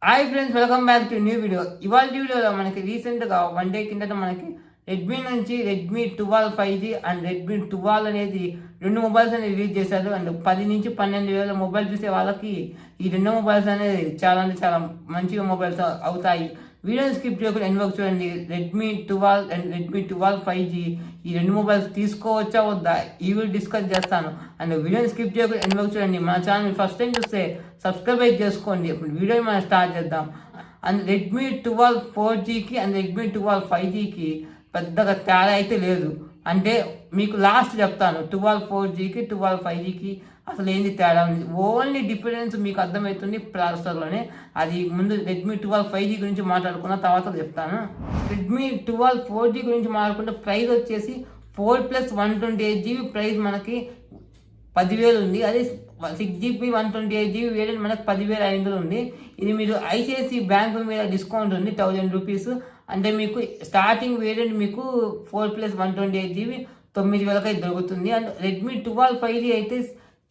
Hi friends, welcome back to new video. ఇవాళ వీడియోలో మనకి రీసెంట్గా వన్ డే కిందట మనకి రెడ్మీ నుంచి రెడ్మీ 12 5G అండ్ రెడ్మీ 12 అనేది రెండు మొబైల్స్ అనేది రిలీజ్ చేశారు. అండ్ 10 నుంచి 12 వేల మొబైల్ చూసే వాళ్ళకి ఈ రెండు మొబైల్స్ అనేది చాలా అంటే చాలా మంచిగా మొబైల్స్ అవుతాయి. వీడియోని స్కిప్ చేయకుండా ఎండ్ వరకు చూడండి. రెడ్మీ 12 అండ్ రెడ్మీ 12 5G ఈ రెండు మొబైల్స్ తీసుకోవచ్చా వద్దా ఈ వీడియో డిస్కస్ చేస్తాను. అండ్ వీడియోని స్కిప్ చేయకుండా ఎండ్ వరకు చూడండి. మన ఛానల్ ఫస్ట్ టైం చూస్తే సబ్స్క్రైబ్ చేసుకోండి. ఇప్పుడు వీడియోని మనం స్టార్ట్ చేద్దాం. అండ్ రెడ్మీ 12 4Gకి అండ్ రెడ్మీ 12 5Gకి పెద్దగా తేడా అయితే లేదు. అంటే మీకు లాస్ట్ చెప్తాను 12 4Gకి 12 5Gకి అసలు ఏంది తేడా ఉంది. ఓన్లీ డిఫరెన్స్ మీకు అర్థమవుతుంది ప్రాసెసర్లోనే. అది ముందు రెడ్మీ 12 5G గురించి మాట్లాడుకున్న తర్వాత చెప్తాను. రెడ్మీ 12 4G గురించి మాట్లాడుకుంటే ప్రైస్ వచ్చేసి 4+128GB ప్రైస్ మనకి 10,000 ఉంది. అదే 6GB 128GB వేరియంట్ మనకు 10,500 ఉంది. ఇది మీరు ఐసిఐసిఐ బ్యాంకు మీద డిస్కౌంట్ ఉంది 1000 రూపీస్. అంటే మీకు స్టార్టింగ్ వేరియంట్ మీకు 4+128GB 9,000కి దొరుకుతుంది. అండ్ రెడ్మీ 12 5G అయితే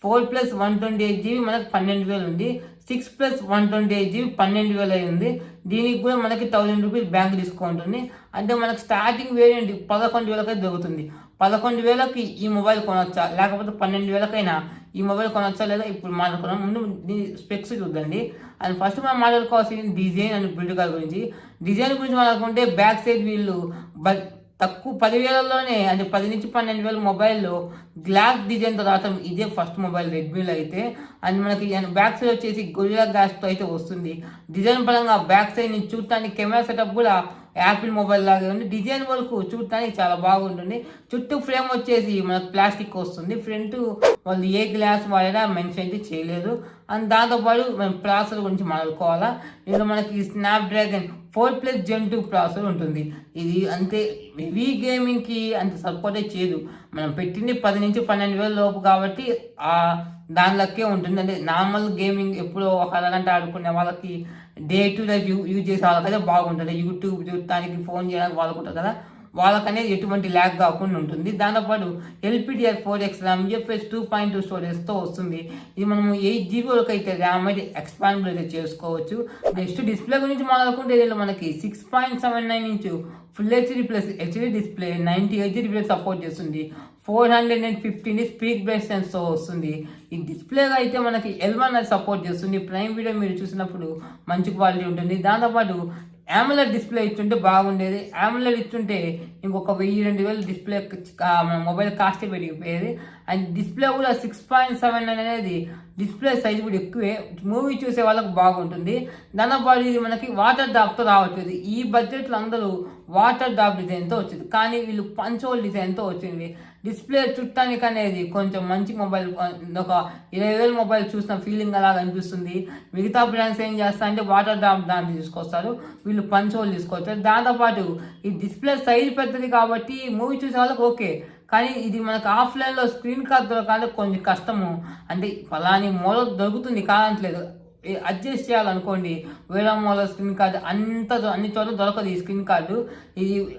4+128GB మనకు 12,000 ఉంది. 6+128GB 12,000 అయింది. దీనికి కూడా మనకి 1000 రూపీస్ బ్యాంక్ డిస్కౌంట్ ఉంది. అంటే మనకు స్టార్టింగ్ వేరియంట్ 11,000కి దొరుకుతుంది. 11,000కి ఈ మొబైల్ కొనొచ్చా, లేకపోతే 12,000కైనా ఈ మొబైల్ కొనొచ్చా లేదా ఇప్పుడు మాట్లాడుకున్నాం. ముందు దీని స్పెక్స్ చూద్దండి. అండ్ ఫస్ట్ మనం మాట్లాడుకోవాల్సింది డిజైన్ అండ్ బిల్డ్ కార్ గురించి. డిజైన్ గురించి మాట్లాడుకుంటే బ్యాక్ సైడ్ వీళ్ళు తక్కువ 10,000లోనే అంటే 10 నుంచి 12,000 మొబైల్లో గ్లాస్ డిజైన్తో రావటం ఇదే ఫస్ట్ మొబైల్ రెడ్మీలో అయితే. అండ్ మనకి బ్యాక్ సైడ్ వచ్చేసి గొరిల్లా గ్లాస్తో అయితే వస్తుంది. డిజైన్ పరంగా బ్యాక్ సైడ్ నుంచి చూడటానికి కెమెరా సెటప్ కూడా యాపిల్ మొబైల్ లాగే ఉంది. డిజైన్ వరకు చూడటానికి చాలా బాగుంటుంది. చుట్టూ ఫ్రేమ్ వచ్చేసి మనకు ప్లాస్టిక్ వస్తుంది. ఫ్రంట్ వాళ్ళు ఏ గ్లాస్ వాడైనా మెన్షన్ అయితే చేయలేదు. అండ్ దాంతోపాటు మనం ప్రాసెసర్ గురించి మాట్లాడుకోవాలా. ఇందులో మనకి స్నాప్డ్రాగన్ 4+ Gen 2 ప్రాసెసర్ ఉంటుంది. ఇది అంతే హెవీ గేమింగ్కి అంత సపోర్టే చేయదు. మనం పెట్టింది 10 నుంచి 12,000 లోపు కాబట్టి దానిలకే ఉంటుంది. అంటే నార్మల్ గేమింగ్ ఎప్పుడో ఒక అరగంట ఆడుకునే వాళ్ళకి డే టు లైఫ్ యూజ్ చేసే వాళ్ళకైతే బాగుంటుంది. యూట్యూబ్ చూడటానికి ఫోన్ చేయడానికి వాడుకుంటారు కదా, వాళ్ళకనేది ఎటువంటి ల్యాగ్ కాకుండా ఉంటుంది. దాంతోపాటు LPDDR4X ర్యామ్ UFS 2.2 స్టోరేజ్తో వస్తుంది. ఇది మనము 8GB వరకు అయితే ర్యామ్ అయితే ఎక్స్పాండబుల్ అయితే చేసుకోవచ్చు. నెక్స్ట్ డిస్ప్లే గురించి మాట్లాడుకుంటే దీనిలో మనకి 6.79 inch full HD plus HD display 90Hz display support చేస్తుంది. 415 స్పీక్ బ్రైట్నెస్తో వస్తుంది. ఈ డిస్ప్లేగా అయితే మనకి L1 అది సపోర్ట్ చేస్తుంది. ప్రైమ్ వీడియో మీరు చూసినప్పుడు మంచి క్వాలిటీ ఉంటుంది. దాంతోపాటు AMOLED డిస్ప్లే ఇచ్చుంటే బాగుండేది. AMOLED ఇచ్చుంటే ఇంకొక 1,000-2,000 డిస్ప్లే మన మొబైల్ కాస్ట్ పెరిగిపోయేది. అండ్ డిస్ప్లే కూడా 6.79 అనేది డిస్ప్లే సైజ్ కూడా ఎక్కువే. మూవీ చూసే వాళ్ళకి బాగుంటుంది. దాంతోపాటు ఇది మనకి వాటర్ డ్రాప్తో రావట్లేదు. ఈ బడ్జెట్లో అందరూ వాటర్ డ్రాప్ డిజైన్తో వచ్చింది, కానీ వీళ్ళు పంచోల్ డిజైన్తో వచ్చింది. డిస్ప్లే చుట్టానికి అనేది కొంచెం మంచి మొబైల్, ఒక 20,000 మొబైల్ చూసిన ఫీలింగ్ అలాగ అనిపిస్తుంది. మిగతా బ్రాండ్స్ ఏం చేస్తా అంటే వాటర్ డ్రాప్ దాన్ని తీసుకొస్తారు, వీళ్ళు పంచోల్ తీసుకొస్తారు. దాంతోపాటు ఈ డిస్ప్లే సైజ్ పెద్దది కాబట్టి మూవీ చూసే వాళ్ళకి ఓకే, కానీ ఇది మనకు ఆఫ్లైన్లో స్క్రీన్ కార్డ్ దొరకాలంటే కొంచెం కష్టము. అంటే ఫలాని మోడల్ దొరుకుతుంది కాదంటలేదు, అడ్జస్ట్ చేయాలనుకోండి. వేరే మోడల్ స్క్రీన్ కార్డు అన్ని చోట్ల దొరకదు ఈ స్క్రీన్ కార్డు.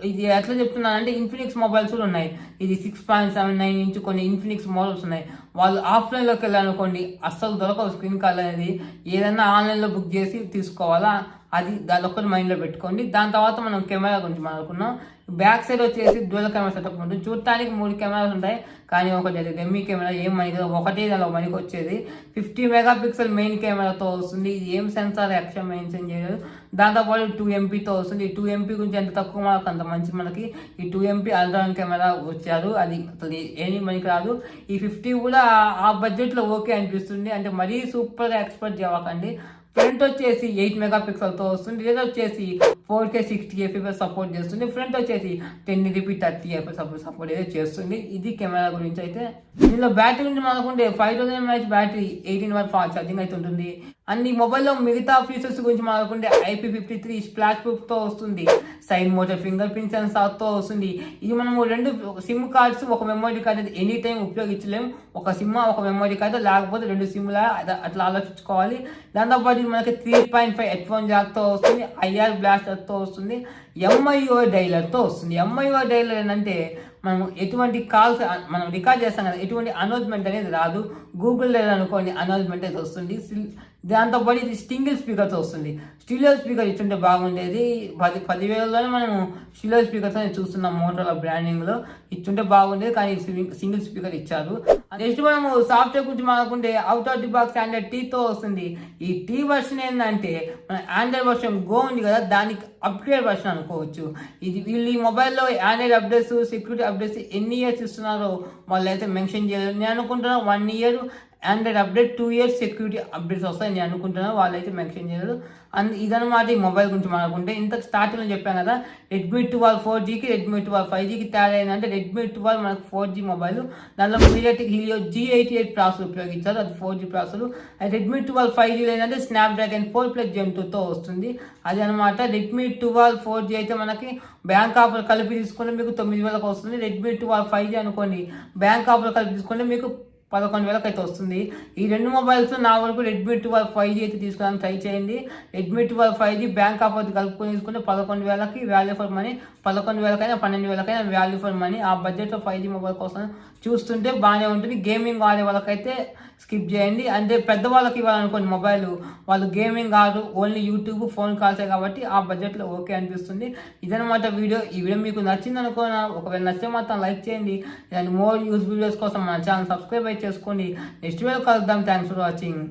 ఇది ఎట్లా చెప్తున్నానంటే ఇన్ఫినిక్స్ మొబైల్స్ కూడా ఉన్నాయి. ఇది 6.79 ఇంచ్ కొన్ని ఇన్ఫినిక్స్ మోడల్స్ ఉన్నాయి. వాళ్ళు ఆఫ్లైన్లోకి వెళ్ళాలనుకోండి అస్సలు దొరకదు స్క్రీన్ కార్డ్ అనేది. ఏదైనా ఆన్లైన్లో బుక్ చేసి తీసుకోవాలా, అది దాని ఒక్కటి మైండ్లో పెట్టుకోండి. దాని తర్వాత మనం కెమెరా గురించి మాట్లాడుకున్నాం. బ్యాక్ సైడ్ వచ్చేసి డ్యూయల్ కెమెరా సెటప్ ఉంటుంది. చూడటానికి 3 కెమెరాలు ఉంటాయి, కానీ ఒకటి అది డెమ్మీ కెమెరా, ఏం మనకి ఒకటే దానిలో మనకి వచ్చేది 50 మెగాపిక్సెల్ మెయిన్ కెమెరాతో వస్తుంది. ఇది ఏం సెన్సార్ యాక్షన్ మెన్షన్ చేయలేదు. దాంతోపాటు 2MP వస్తుంది. 2MP గురించి ఎంత తక్కువ మనకు అంత మంచి. మనకి ఈ 2MP అల్ట్రా కెమెరా వచ్చారు, అది అసలు ఏమీ మనకి రాదు. ఈ 50 కూడా ఆ బడ్జెట్లో ఓకే అనిపిస్తుంది. అంటే మరీ సూపర్గా ఎక్స్పెక్ట్ చేయకండి. ఫ్రంట్ వచ్చేసి 8 మెగాపిక్సెల్తో వస్తుంది. రేట్ వచ్చేసి 4K 60fps సపోర్ట్ చేస్తుంది. ఫ్రంట్ వచ్చేసి 1080p 30fps సపోర్ట్ అయితే చేస్తుంది. ఇది కెమెరా గురించి అయితే. దీనిలో బ్యాటరీ గురించి మాట్లాడుకుంటే 5000 mAh battery, 18W fast charging అయితే ఉంటుంది. అండ్ ఈ మొబైల్లో మిగతా ఫీచర్స్ గురించి మాట్లాడుకుంటే IP53 స్ప్లాష్ ప్రూఫ్తో వస్తుంది. సైడ్ మోటర్ ఫింగర్ ప్రింట్ సెన్సార్తో వస్తుంది. ఇది మనము 2 సిమ్ కార్డ్స్ ఒక మెమరీ కార్డ్ అయితే ఎనీ టైం ఉపయోగించలేము. ఒక సిమ్ ఒక మెమరీ కార్డు, లేకపోతే 2 సిమ్లా అట్లా ఆలోచించుకోవాలి. దాంతోపాటు ఇది మనకి 3.5 హెడ్ఫోన్ జాక్తో వస్తుంది. IR బ్లాస్టర్తో వస్తుంది. MIO డైలర్తో వస్తుంది. MIO డైలర్ ఏంటంటే మనం ఎటువంటి కాల్స్ మనం రికార్డ్ చేస్తాం కదా, ఎటువంటి అనౌన్స్మెంట్ అనేది రాదు. గూగుల్ అనుకోండి అనౌన్స్మెంట్ అయితే వస్తుంది. దాంతోపాటు ఇది సింగిల్ స్పీకర్తో వస్తుంది. స్టీరియో స్పీకర్ ఇచ్చుంటే బాగుండేది. 10,000లోనే మనము స్టీరియో స్పీకర్స్ అని చూస్తున్నాం మోటోరోలా బ్రాండింగ్లో. ఇచ్చుంటే బాగుండేది, కానీ సింగిల్ స్పీకర్ ఇచ్చారు. నెక్స్ట్ మనము సాఫ్ట్వేర్ గురించి మాట్లాడుకుంటే out of the box android టీతో వస్తుంది. ఈ టీ వర్షన్ ఏంటంటే మన ఆండ్రాయిడ్ వర్షన్ గో ఉంది కదా, దానికి అప్గ్రేడ్ వర్షన్ అనుకోవచ్చు. వీళ్ళు ఈ మొబైల్లో ఆండ్రాయిడ్ అప్డేట్స్, సెక్యూరిటీ అప్డేట్స్ ఎన్ని ఇయర్స్ ఇస్తున్నారో వాళ్ళు అయితే మెన్షన్ చేయలేదు. నేను అనుకుంటున్నాను 1 year Android update, 2 years security updates వస్తాయి నేను అనుకుంటున్నాను. వాళ్ళైతే మెన్షన్ చేయలేదు. ఇదన్నమాట ఈ మొబైల్ గురించి మాట్లాడుకుంటే. ఇంత స్టార్టింగ్లో చెప్పాను కదా, Redmi 12 4Gకి Redmi 12 5Gకి తేడా ఏంటంటే Redmi 12 మనకు 4G మొబైల్, దానిలో మీడియాటెక్ హీలియో G88 ప్రాసెసర్ ఉపయోగించారు, అది 4G ప్రాసెసర్. Redmi 12 5G ఏంటంటే స్నాప్డ్రాగన్ 4+ Gen 2తో వస్తుంది. అది అనమాట. Redmi 12 4G అయితే మనకి బ్యాంక్ ఆఫర్ కలిపి తీసుకుంటే మీకు 9,000కి వస్తుంది. Redmi 12 5G అనుకోండి, బ్యాంక్ ఆఫర్ కలిపి తీసుకుంటే మీకు 11,000కి అయితే వస్తుంది. ఈ రెండు మొబైల్స్ నా వరకు Redmi 12 5G అయితే తీసుకోవడానికి ట్రై చేయండి. Redmi 12 5G బ్యాంక్ ఆఫర్ కలుపుకొని తీసుకుంటే 11,000కి వాల్యూ ఫర్ మనీ, 11,000కైనా 12,000కైనా వాల్యూ ఫర్ మనీ. ఆ బడ్జెట్లో 5G మొబైల్ కోసం చూస్తుంటే బాగానే ఉంటుంది. గేమింగ్ ఆడే వాళ్ళకైతే స్కిప్ చేయండి. అంటే పెద్దవాళ్ళకి ఇవ్వాలనుకోండి మొబైల్, వాళ్ళు గేమింగ్ కాదు, ఓన్లీ యూట్యూబ్, ఫోన్ కాల్సే కాబట్టి ఆ బడ్జెట్లో ఓకే అనిపిస్తుంది. ఇదనమాట వీడియో. ఈ వీడియో మీకు నచ్చింది అనుకోనా? ఒకవేళ నచ్చితే మాత్రం లైక్ చేయండి. ఇలాంటి మోర్ యూజ్ వీడియోస్ కోసం మన ఛానల్ సబ్స్క్రైబ్ చేసుకోండి. నెక్స్ట్ వీడియో కలుద్దాం. Thanks for watching.